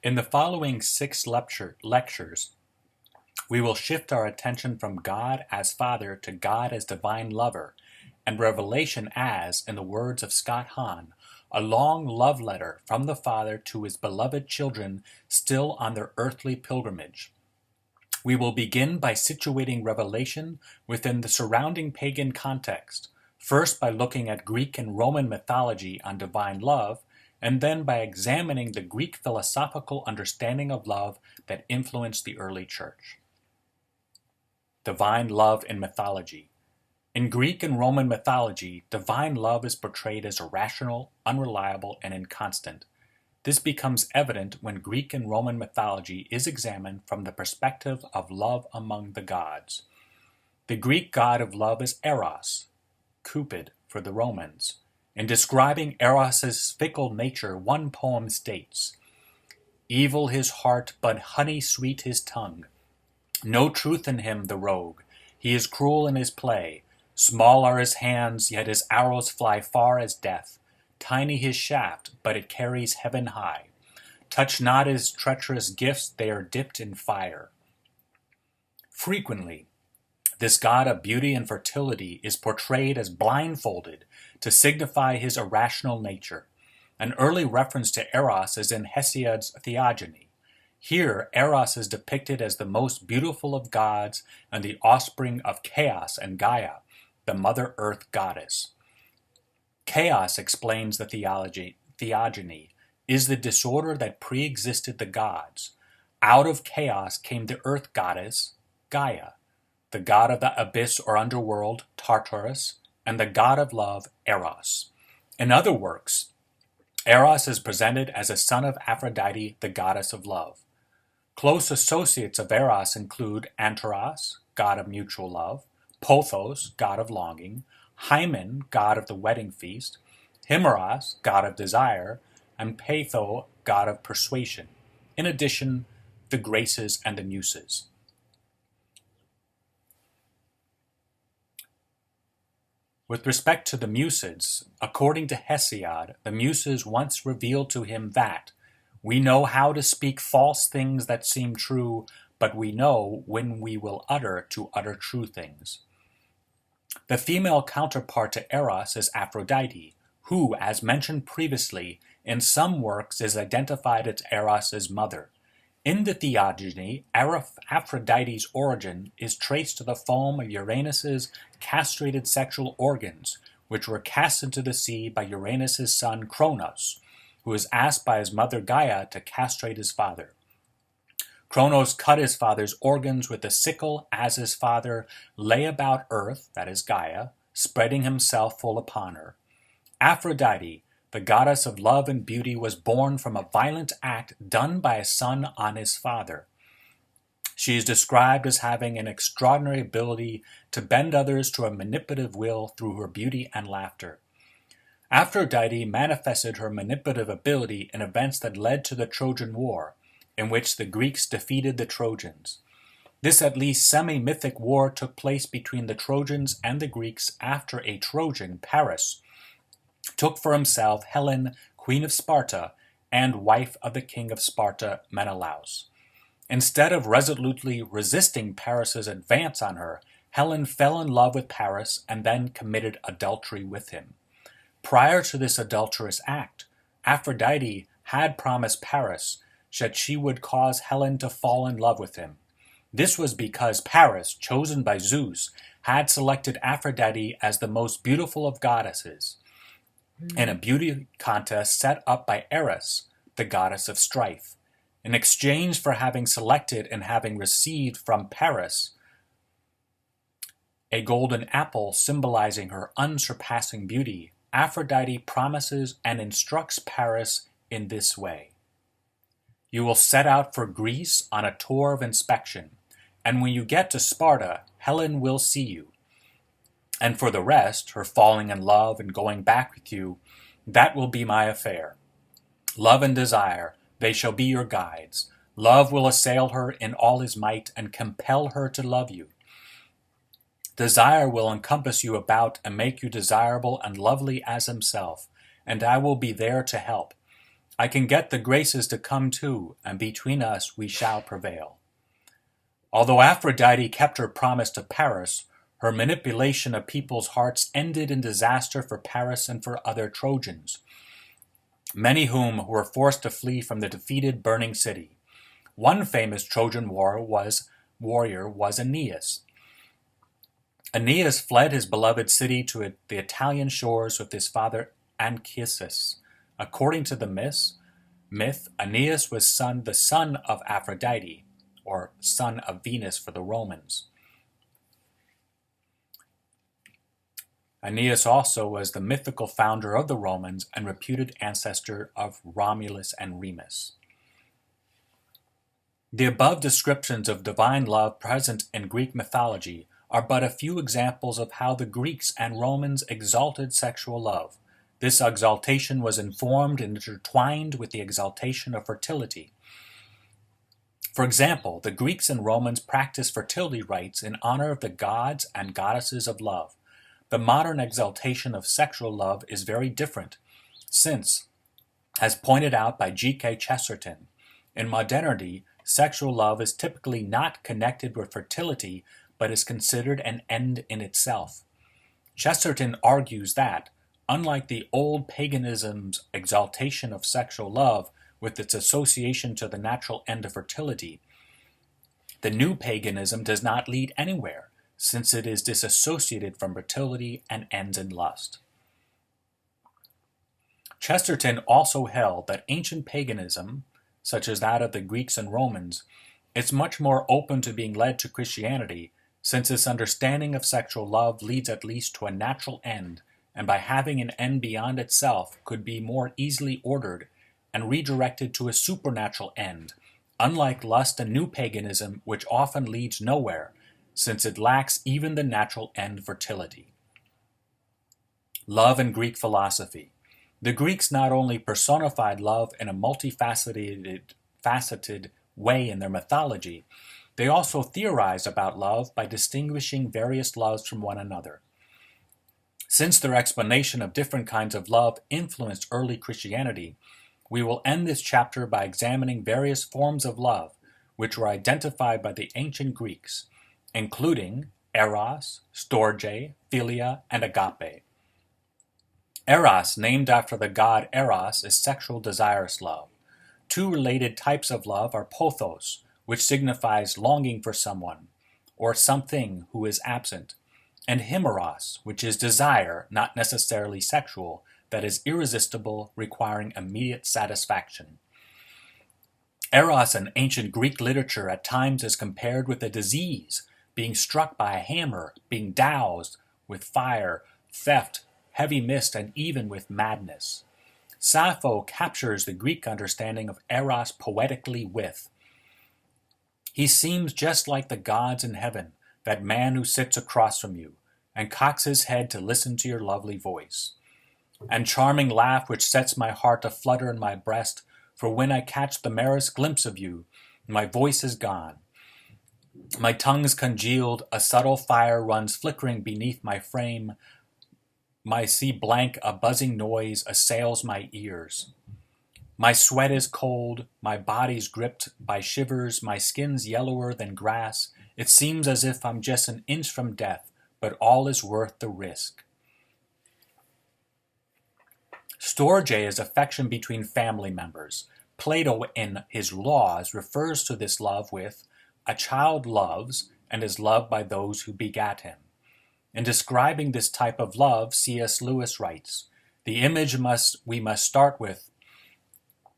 In the following lectures, we will shift our attention from God as Father to God as Divine Lover, and Revelation as, in the words of Scott Hahn, a long love letter from the Father to his beloved children still on their earthly pilgrimage. We will begin by situating Revelation within the surrounding pagan context, first by looking at Greek and Roman mythology on divine love, and then by examining the Greek philosophical understanding of love that influenced the early church. Divine love in mythology. In Greek and Roman mythology, divine love is portrayed as irrational, unreliable, and inconstant. This becomes evident when Greek and Roman mythology is examined from the perspective of love among the gods. The Greek god of love is Eros, Cupid for the Romans. In describing Eros's fickle nature, one poem states, "Evil his heart, but honey sweet his tongue. No truth in him, the rogue. He is cruel in his play. Small are his hands, yet his arrows fly far as death. Tiny his shaft, but it carries heaven high. Touch not his treacherous gifts, they are dipped in fire." Frequently, this god of beauty and fertility is portrayed as blindfolded to signify his irrational nature. An early reference to Eros is in Hesiod's Theogony. Here, Eros is depicted as the most beautiful of gods and the offspring of Chaos and Gaia, the Mother Earth goddess. Chaos, explains the Theogony, is the disorder that pre-existed the gods. Out of chaos came the earth goddess, Gaia, the god of the abyss or underworld, Tartarus, and the god of love, Eros. In other works, Eros is presented as a son of Aphrodite, the goddess of love. Close associates of Eros include Antaros, god of mutual love, Pothos, god of longing, Hymen, god of the wedding feast, Himeros, god of desire, and Peitho, god of persuasion. In addition, the Graces and the Muses. With respect to the Muses, according to Hesiod, the Muses once revealed to him that, "We know how to speak false things that seem true, but we know when we will utter true things." The female counterpart to Eros is Aphrodite, who, as mentioned previously, in some works is identified as Eros' mother. In the Theogony, Aphrodite's origin is traced to the foam of Uranus's castrated sexual organs, which were cast into the sea by Uranus's son Cronos, who was asked by his mother Gaia to castrate his father. Cronos cut his father's organs with a sickle as his father lay about earth, that is Gaia, spreading himself full upon her. Aphrodite, the goddess of love and beauty, was born from a violent act done by a son on his father. She is described as having an extraordinary ability to bend others to a manipulative will through her beauty and laughter. Aphrodite manifested her manipulative ability in events that led to the Trojan War, in which the Greeks defeated the Trojans. This at least semi-mythic war took place between the Trojans and the Greeks after a Trojan, Paris, took for himself Helen, queen of Sparta, and wife of the king of Sparta, Menelaus. Instead of resolutely resisting Paris's advance on her, Helen fell in love with Paris and then committed adultery with him. Prior to this adulterous act, Aphrodite had promised Paris that she would cause Helen to fall in love with him. This was because Paris, chosen by Zeus, had selected Aphrodite as the most beautiful of goddesses in a beauty contest set up by Eris, the goddess of strife. In exchange for having selected and having received from Paris a golden apple symbolizing her unsurpassing beauty, Aphrodite promises and instructs Paris in this way. "You will set out for Greece on a tour of inspection, and when you get to Sparta, Helen will see you. And for the rest, her falling in love and going back with you, that will be my affair. Love and desire, they shall be your guides. Love will assail her in all his might and compel her to love you. Desire will encompass you about and make you desirable and lovely as himself, and I will be there to help. I can get the Graces to come too, and between us we shall prevail. Although Aphrodite kept her promise to Paris, her manipulation of people's hearts ended in disaster for Paris and for other Trojans, many whom were forced to flee from the defeated burning city. One famous Trojan warrior was Aeneas. Aeneas fled his beloved city to the Italian shores with his father Anchises. According to the myth, Aeneas was the son of Aphrodite, or son of Venus for the Romans. Aeneas also was the mythical founder of the Romans and reputed ancestor of Romulus and Remus. The above descriptions of divine love present in Greek mythology are but a few examples of how the Greeks and Romans exalted sexual love. This exaltation was informed and intertwined with the exaltation of fertility. For example, the Greeks and Romans practiced fertility rites in honor of the gods and goddesses of love. The modern exaltation of sexual love is very different, since, as pointed out by G.K. Chesterton, in modernity, sexual love is typically not connected with fertility, but is considered an end in itself. Chesterton argues that, unlike the old paganism's exaltation of sexual love with its association to the natural end of fertility, the new paganism does not lead anywhere, since it is disassociated from fertility and ends in lust. Chesterton also held that ancient paganism, such as that of the Greeks and Romans, is much more open to being led to Christianity, since its understanding of sexual love leads at least to a natural end, and by having an end beyond itself could be more easily ordered and redirected to a supernatural end, unlike lust and new paganism, which often leads nowhere, since it lacks even the natural end fertility. Love in Greek philosophy. The Greeks not only personified love in a multifaceted way in their mythology, they also theorized about love by distinguishing various loves from one another. Since their explanation of different kinds of love influenced early Christianity, we will end this chapter by examining various forms of love, which were identified by the ancient Greeks, including eros, storge, philia, and agape. Eros, named after the god Eros, is sexual desirous love. Two related types of love are pothos, which signifies longing for someone, or something who is absent, and himeros, which is desire, not necessarily sexual, that is irresistible, requiring immediate satisfaction. Eros in ancient Greek literature at times is compared with a disease, being struck by a hammer, being doused with fire, theft, heavy mist, and even with madness. Sappho captures the Greek understanding of Eros poetically with, "He seems just like the gods in heaven, that man who sits across from you, and cocks his head to listen to your lovely voice. And charming laugh which sets my heart aflutter in my breast, for when I catch the merest glimpse of you, my voice is gone. My tongue's congealed, a subtle fire runs flickering beneath my frame. My sea blank, a buzzing noise assails my ears. My sweat is cold, my body's gripped by shivers, my skin's yellower than grass. It seems as if I'm just an inch from death, but all is worth the risk." Storge is affection between family members. Plato, in his Laws, refers to this love with, "A child loves and is loved by those who begat him." In describing this type of love, C.S. Lewis writes, "The image we must start with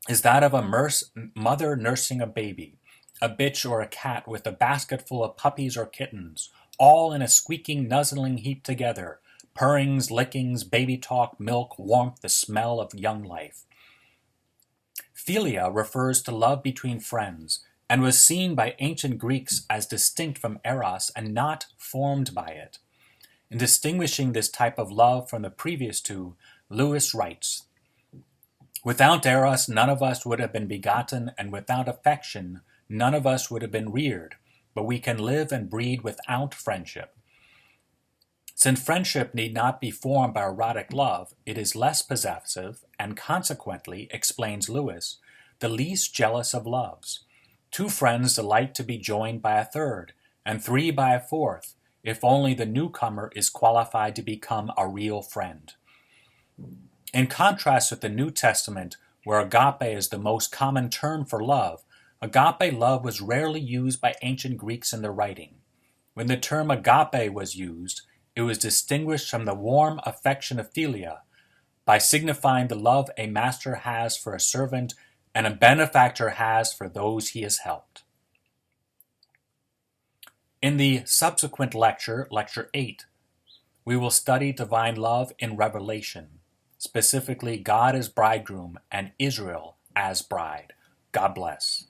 is that of a mother nursing a baby, a bitch or a cat with a basket full of puppies or kittens, all in a squeaking, nuzzling heap together, purrings, lickings, baby talk, milk, warmth, the smell of young life." Philia refers to love between friends, and was seen by ancient Greeks as distinct from eros and not formed by it. In distinguishing this type of love from the previous two, Lewis writes, "Without eros, none of us would have been begotten, and without affection, none of us would have been reared, but we can live and breed without friendship. Since friendship need not be formed by erotic love, it is less possessive and consequently, explains Lewis, the least jealous of loves. Two friends delight to be joined by a third, and three by a fourth, if only the newcomer is qualified to become a real friend. In contrast with the New Testament, where agape is the most common term for love, agape love was rarely used by ancient Greeks in their writing. When the term agape was used, it was distinguished from the warm affection of philia, by signifying the love a master has for a servant and a benefactor has for those he has helped. In the subsequent lecture, Lecture 8, we will study divine love in Revelation, specifically God as bridegroom and Israel as bride. God bless.